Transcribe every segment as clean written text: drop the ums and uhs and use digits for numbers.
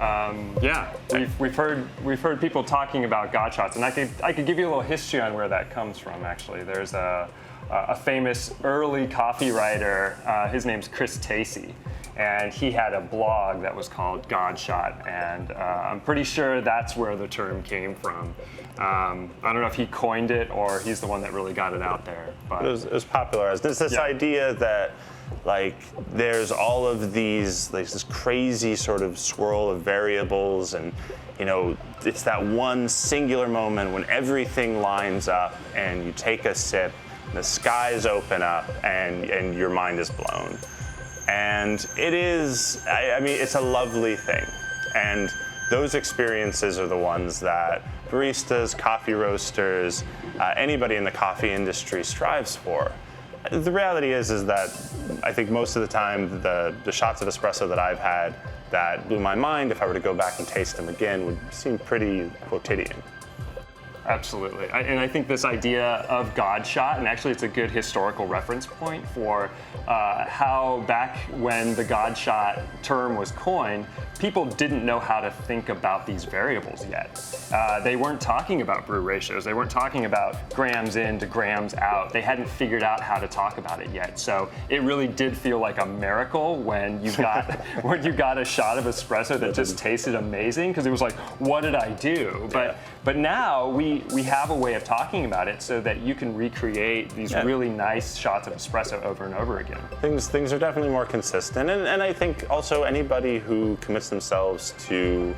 Yeah, we've heard people talking about God shots, and I could give you a little history on where that comes from. Actually, there's a famous early coffee writer. His name's Chris Tacey, and he had a blog that was called God Shot, and I'm pretty sure that's where the term came from. I don't know if he coined it or he's the one that really got it out there. But it was popularized. There's this idea that like there's all of these, like this crazy sort of swirl of variables, and you know, it's that one singular moment when everything lines up and you take a sip, the skies open up, and your mind is blown. And it is, I mean, it's a lovely thing. And those experiences are the ones that baristas, coffee roasters, anybody in the coffee industry strives for. The reality is that I think most of the time the shots of espresso that I've had that blew my mind, if I were to go back and taste them again, would seem pretty quotidian. Absolutely. And I think this idea of God shot, and actually it's a good historical reference point for how back when the God shot term was coined, people didn't know how to think about these variables yet. They weren't talking about brew ratios. They weren't talking about grams in to grams out. They hadn't figured out how to talk about it yet. So it really did feel like a miracle when you got a shot of espresso that just tasted amazing, because it was like, what did I do? But now we have a way of talking about it so that you can recreate these really nice shots of espresso over and over again. Things are definitely more consistent, and I think also anybody who commits themselves to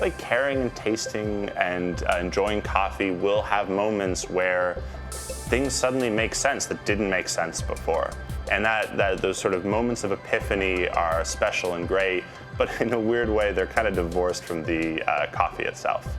like caring and tasting and enjoying coffee will have moments where things suddenly make sense that didn't make sense before, and that those sort of moments of epiphany are special and great, but in a weird way they're kind of divorced from the coffee itself.